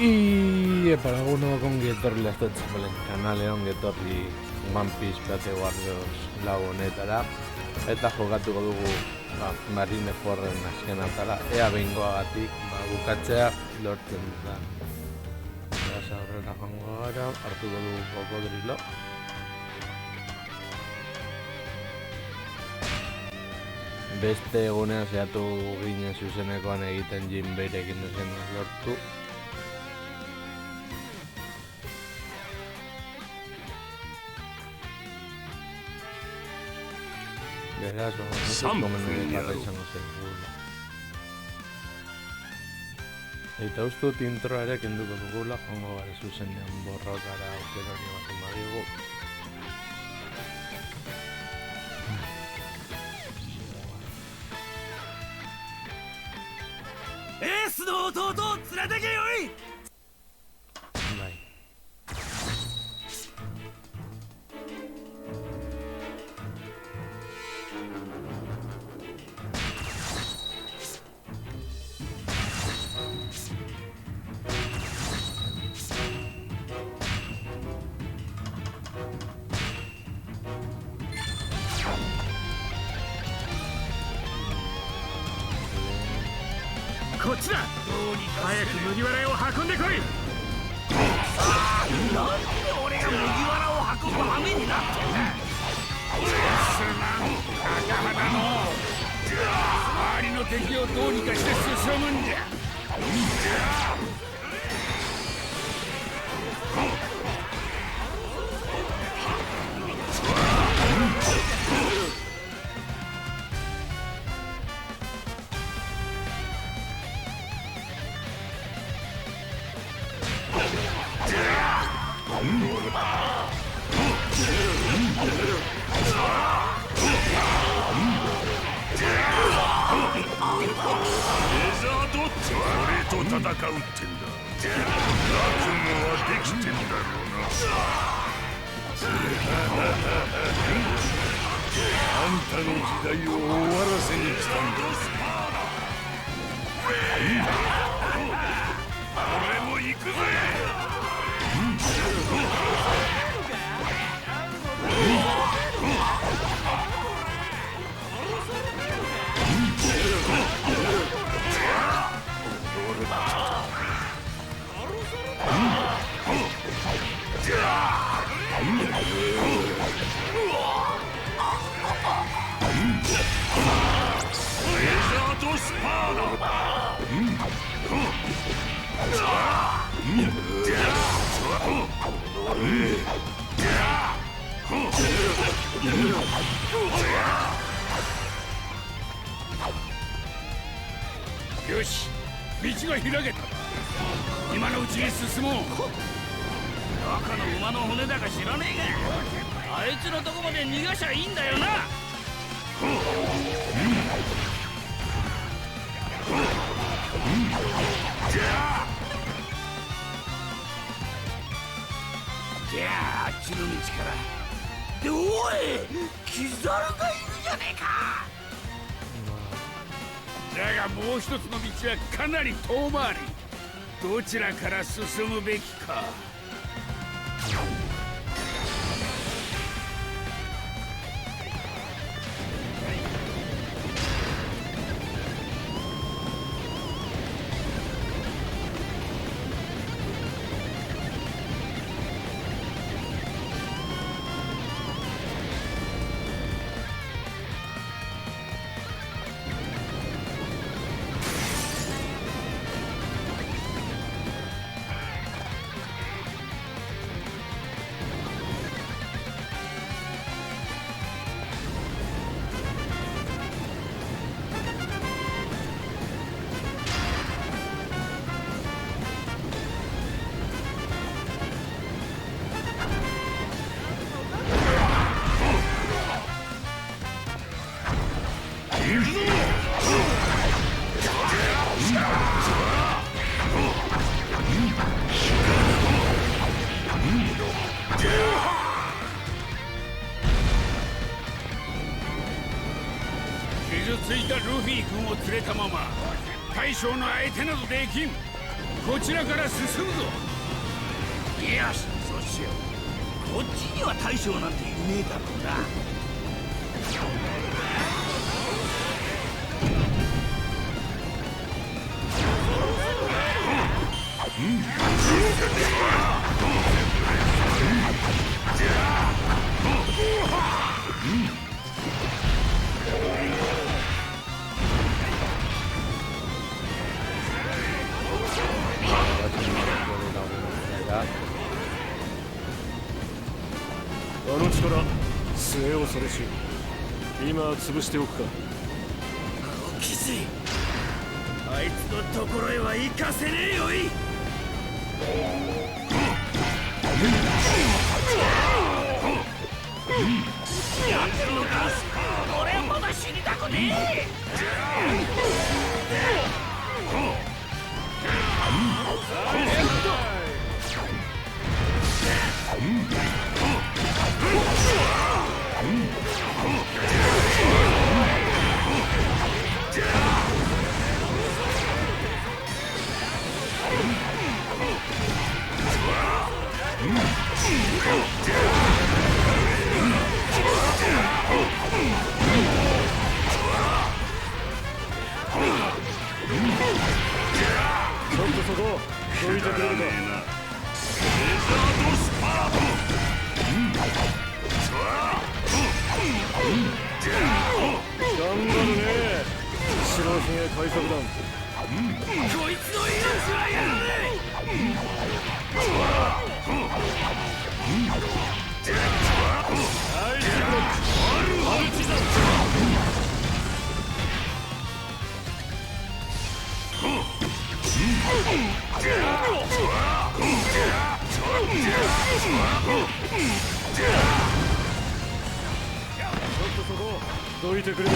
Y para uno con Getorri las txapelen kanalean Getorri One Piece Plate Warriors lagunetara eta jokatuko dugu Marineforden azken atala ea behingoagatik bukatzea lortzen da. Beraz aurrera joango gara, hartuko dugu kokodrilo. Beste egunean zehatu ginen zuzenekoan egiten Jinbeirekin duzen lortu. Beraz, gomendagarra izango zegula. Eta uste dut introa ere kenduko dugula, joango gara zuzenean borrokara aukera hori baten badigu. Bai. こっちだ。早く麦わらを運んでこい。なんで俺が麦わらを運ぶ羽目になってんだ。すまん、仲間だの。周りの敵をどうにかして進むんじゃ。俺と戦うってんだ。覚悟はできてんだろうな。あんたの時代を終わらせに来たんだ。俺も行くぜ。よし、道が開けた。今のうちに進もう。赤の馬の骨だか知らねえが、あいつのとこまで逃がしゃいいんだよな。じゃあ、あっちの道から。で、おい、キザルがいるじゃねえか。だがもう一つの道はかなり遠回り。どちらから進むべきか。傷ついたルフィ君を連れたまま大将の相手などできん。こちらから進むぞ。いや、そうしよう。こっちには大将なんていねえだろうな。あの力、末恐ろしい。今潰しておくか。青騎士、あいつのところへは行かせねえよい。やってるのか。俺はまだ死にたくねえ。ちょっとそこどいてくれるか。頑張るね、白ひげ海賊団。こいつの命はやらねアイスブロックマルチだ。ちょっとそこどいてくれるか。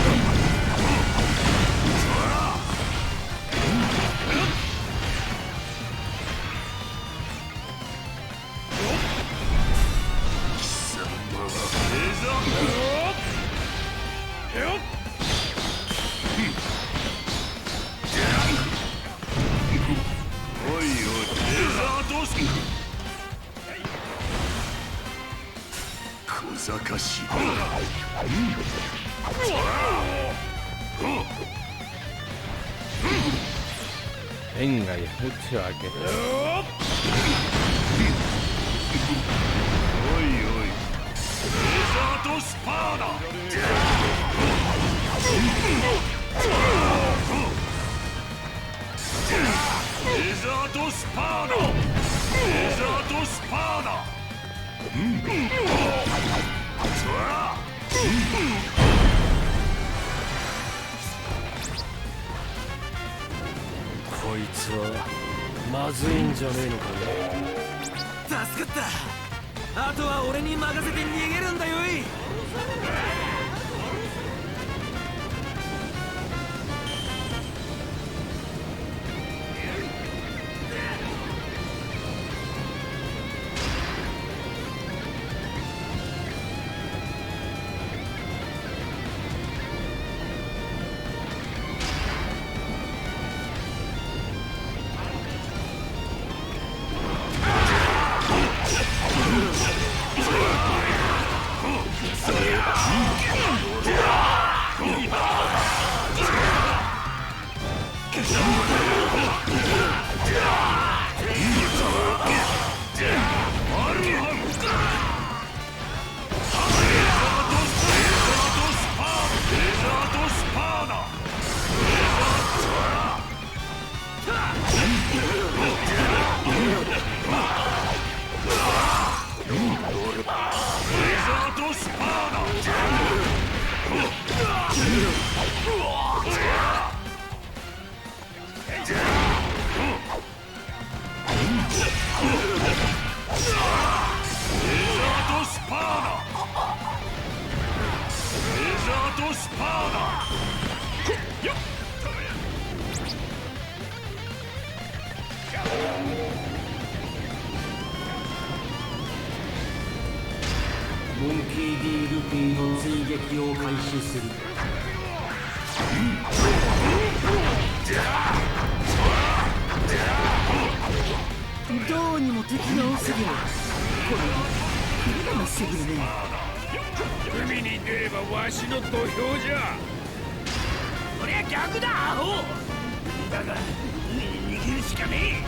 小賢しい。Venga, ya mucho a que. おいおい、レザードスパーだ。レザードスパーだ。レザードスパーだ。こいつはまずいんじゃねえのか。助かった。あとは俺に任せて逃げるんだよい。モンキー D ルフィの追撃を開始する。レどうにも敵が多すぎる。これクリがまっすぐね。海に出ればわしの土俵じゃ。こりゃ逆だアホ。だが海に逃げるしかねえ。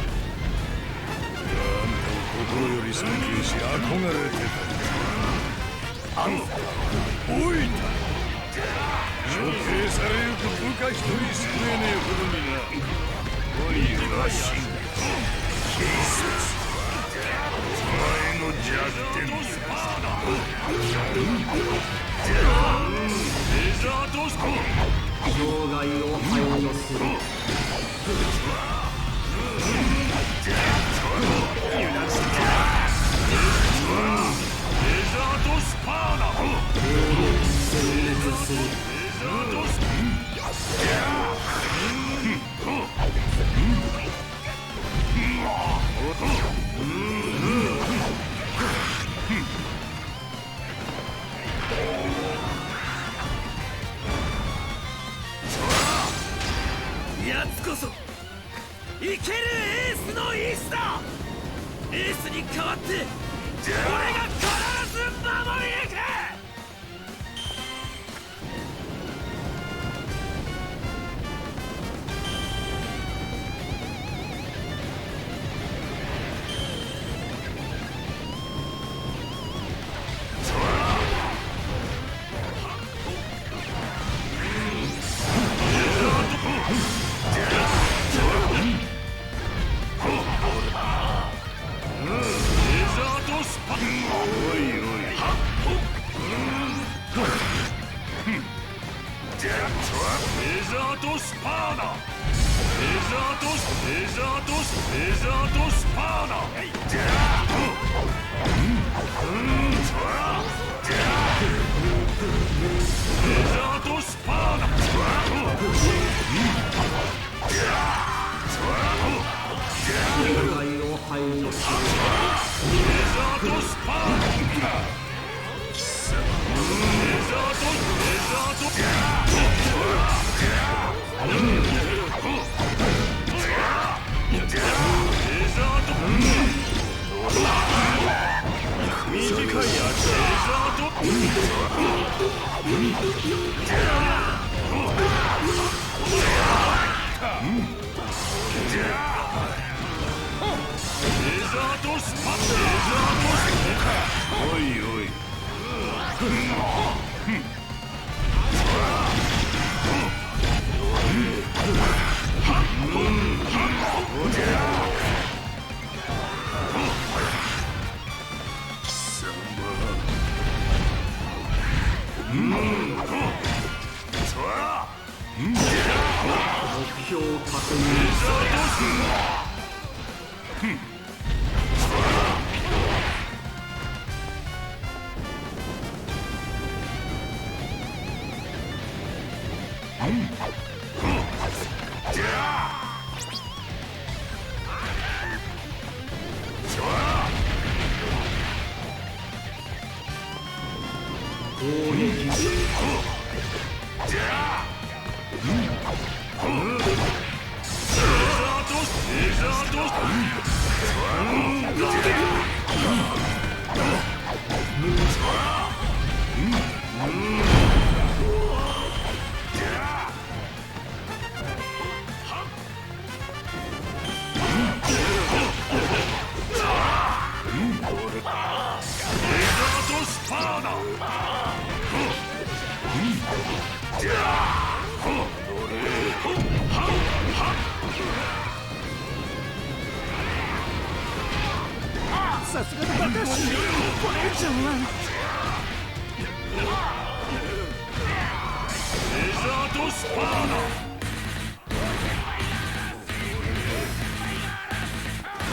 心より尊敬し憧れてた。おい処刑されゆく部下一人救えねえほどにな。おいは死んだ。警察お前の弱点レザードスコ障害を排除する。レザードスパーダ殲滅する。レザードスやつこそ生けるエースの意志だ。エースに代わって俺が必ず守り抜く。さすがのバカし、これ以上は。レザードスパーダ。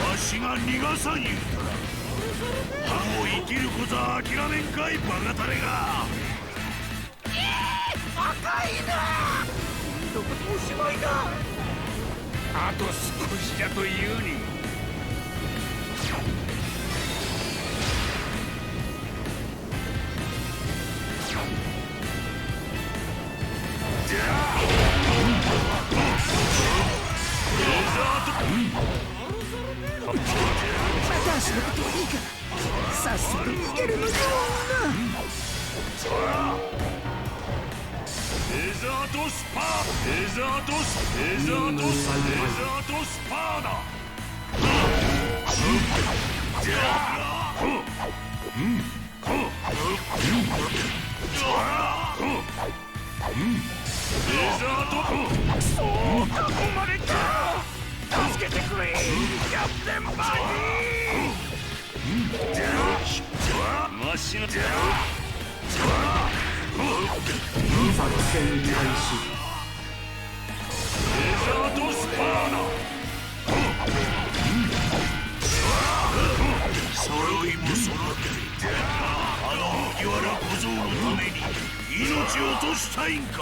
わしが逃がさん言うたらもう生きることは諦めんかいバカタレが。赤いな。どこでおしまいだ。あと少しじゃというに。レザード話のことはいいからさっさと逃げるのよデザートスパーだ。助けてくれキャプテンバギーマシナ作戦開始。デザートスパーだ。揃いも揃ってあの麦わら小僧のために命を落としたいんか。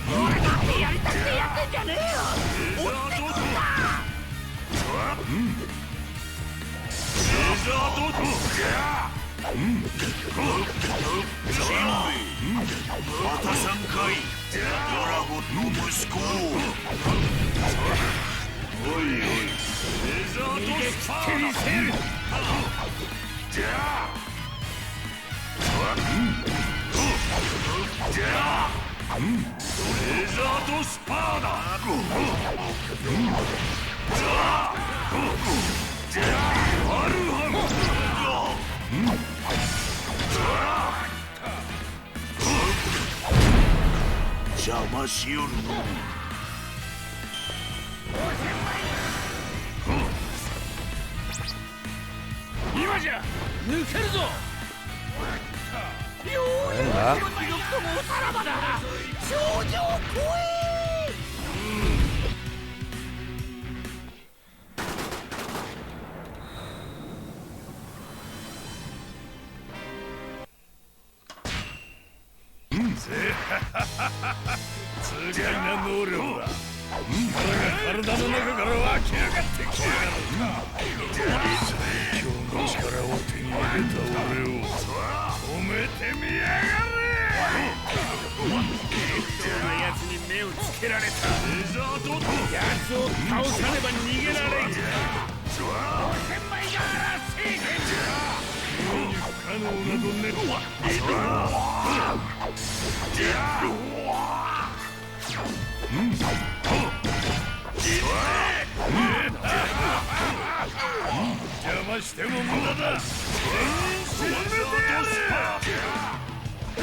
俺だってやりたくてやってんじゃねえよ。落ちてくんだ。デザート渡さんかいドラゴンの息子。おいおいデザートスパーだ。デザートスパーだ。アルハム邪魔しよるの。今じゃ抜けるぞ。ようやくvenga. この地獄ともおさらばだ。頂上を越え。痛快な能力だ。体の中から湧き上がってきやがる。最強の力を手に入れた俺を止めてみやがれ。適当なやつに目をつけられた。デザートやつを倒さねば逃げられん。5000枚が聖剣不可能などね。邪魔しても無駄だ。沈めてやる。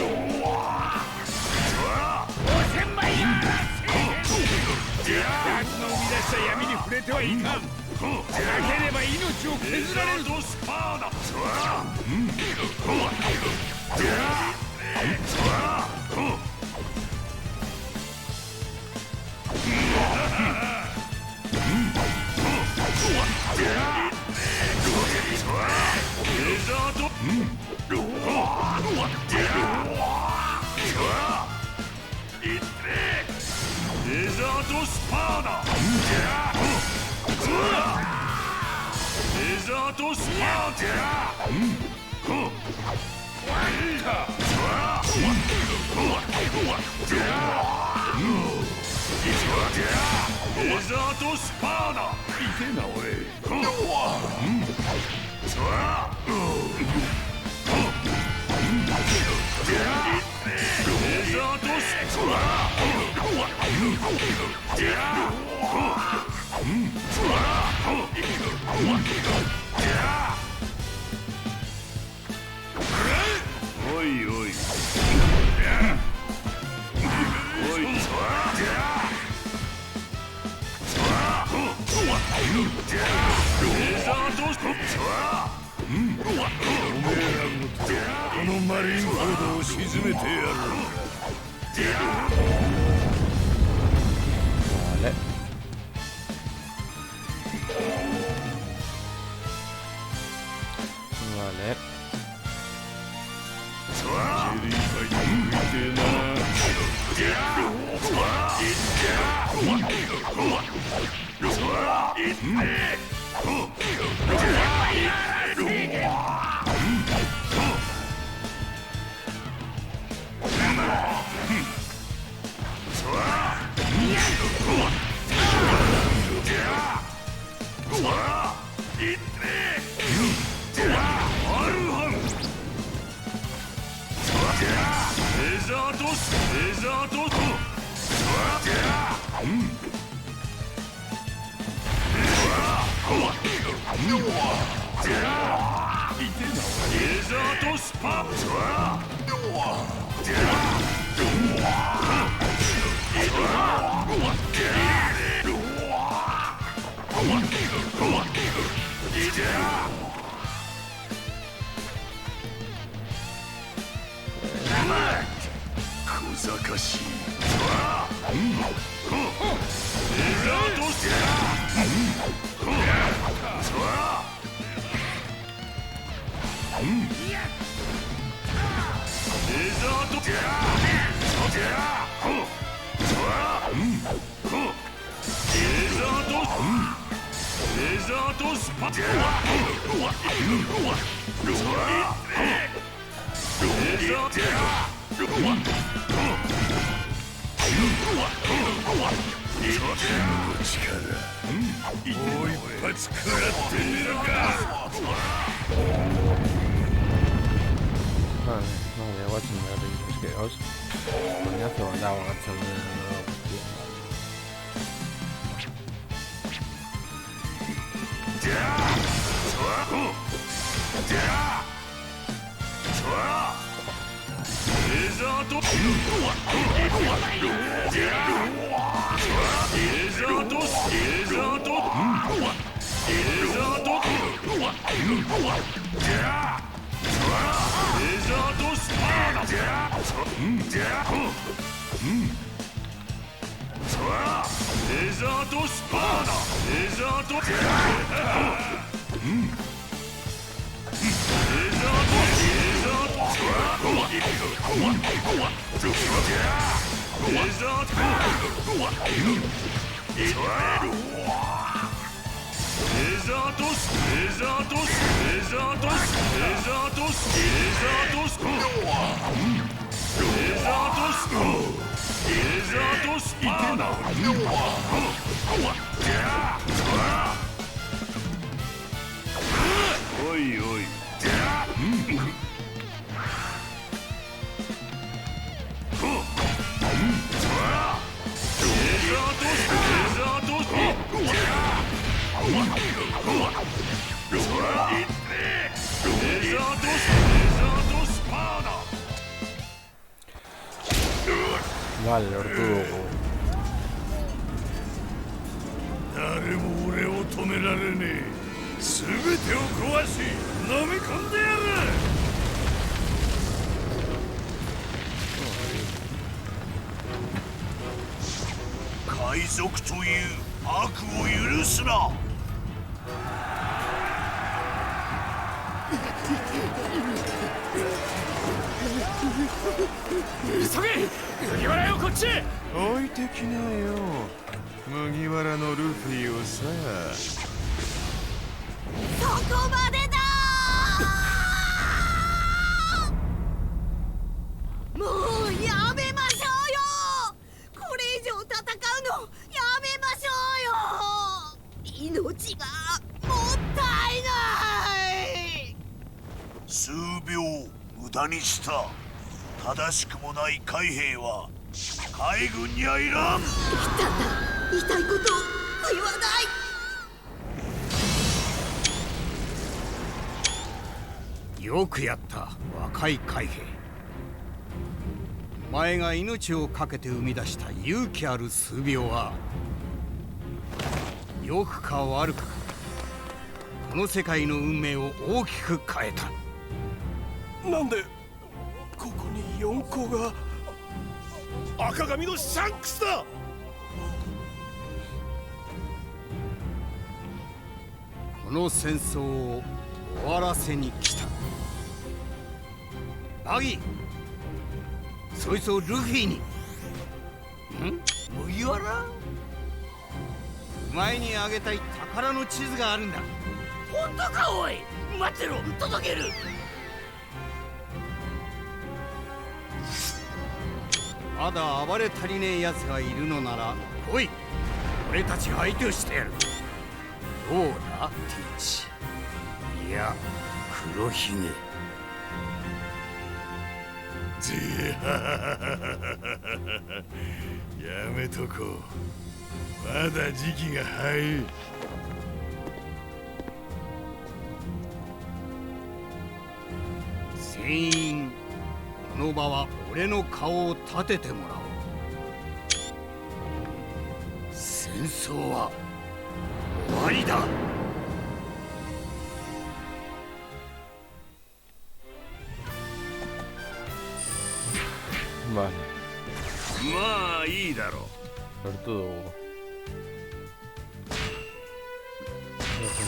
5000枚が聖剣。やつの生み出した闇に触れてはいかん。なければ命を削られるぞ。スパーだ。デザートスパーだ。デザートスパーデザートスパーだ。いけなおい。デザートスパおいおい。このマリンフォードを沈めてやる。Vale. Vale. いってザートスレーザートスレーザートスパ小賢しいレーザートスレーザートレーザートスパレーザートもう一発食らってみるか。 Vale, vale, guacho, es que os coñazo la guachoおいおいVale, Ortugo. 誰も俺を止められねえ。全てを壊し飲み込んでやる。海賊という悪を許すな。急げ麦わらよこっち。置いてきなよ麦わらのルフィをさ。そこまでだー。もうやめましょうよ。これ以上戦うのやめましょうよ。命がもったいない。数秒無駄にした。正しくもない海兵は海軍にはいらん。言いたいことを言わない。よくやった若い海兵。お前が命を懸けて生み出した勇気ある数秒は良くか悪くかこの世界の運命を大きく変えた。なんでここに4個が。赤髪のシャンクスだ。この戦争を終わらせに来た。バギー、そいつをルフィに。麦わら？お前にあげたい宝の地図があるんだ。本当かおい。待ってろ、届ける。まだ暴れ足りねえ奴がいるのなら来い。俺たちが相手をしてやる。どうだティーチ。いや黒ひげ。やめとこう。まだ時期が早い。全員この場は俺の顔を立ててもらおう。戦争は終わりだ。Vale, まあいいだろう。 sobre todo Hugo.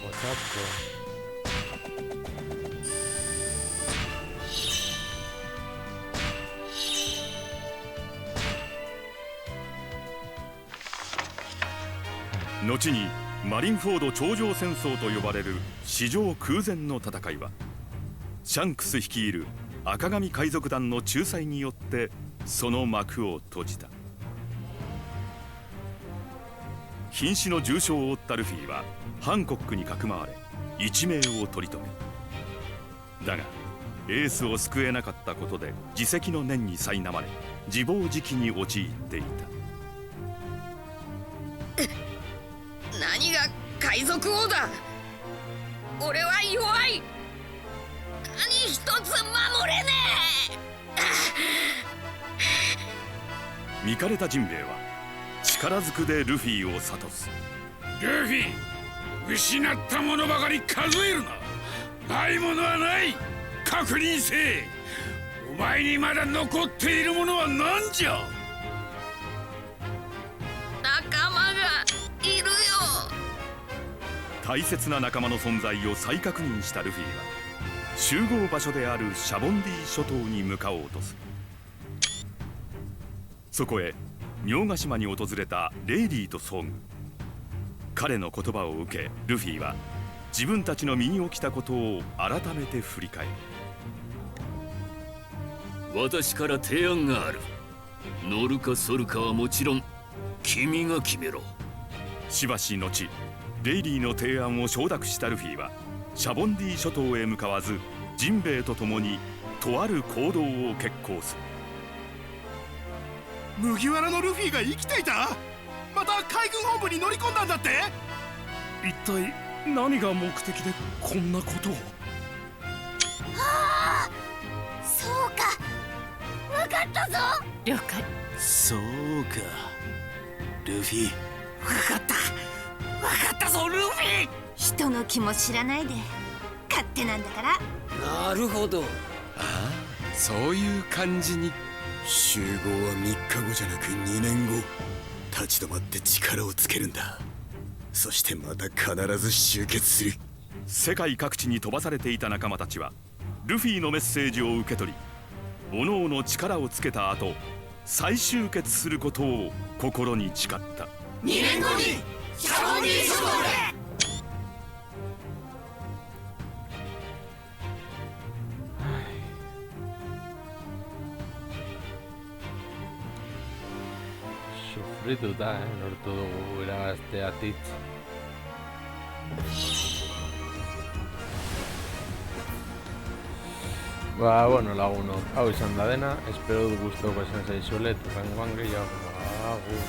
Guachaco. 後にマリンフォード頂上戦争と呼ばれる史上空前の戦いは、シャンクス率いる赤髪海賊団の仲裁によってその幕を閉じた。瀕死の重傷を負ったルフィはハンコックにかくまわれ一命を取り留め、だがエースを救えなかったことで自責の念に苛まれ自暴自棄に陥っていた。何が海賊王だ。俺は弱い。何一つ守れね見かれたジンベエは力ずくでルフィを諭す。ルフィ、失ったものばかり数えるな。ないものはない。確認せえ。お前にまだ残っているものは何じゃ。仲間がいるよ。大切な仲間の存在を再確認したルフィは集合場所であるシャボンディ諸島に向かおうとする。そこへ妙ヶ島に訪れたレイリーと遭遇。彼の言葉を受けルフィは自分たちの身に起きたことを改めて振り返る。私から提案がある。乗るか反るかはもちろん君が決めろ。しばし後レイリーの提案を承諾したルフィはシャボンディ諸島へ向かわずジンベエと共にとある行動を決行する。麦わらのルフィが生きていた。また海軍本部に乗り込んだんだって。一体何が目的でこんなことを。そうか、分かったぞ。了解。そうか、ルフィ。分かったぞルフィ。人の気も知らないで勝手なんだから。なるほど。ああ、そういう感じに。集合は3日後じゃなく2年後。立ち止まって力をつけるんだ。そしてまた必ず集結する。世界各地に飛ばされていた仲間たちはルフィのメッセージを受け取り、各々力をつけた後再集結することを心に誓った。2年後にシャボンディ諸島で。Sufrituta, Nortudo era este Atich. Bueno, la 1. Hau izan da dena, espero dut guztoko esan zaizule, turrengoan gehiago.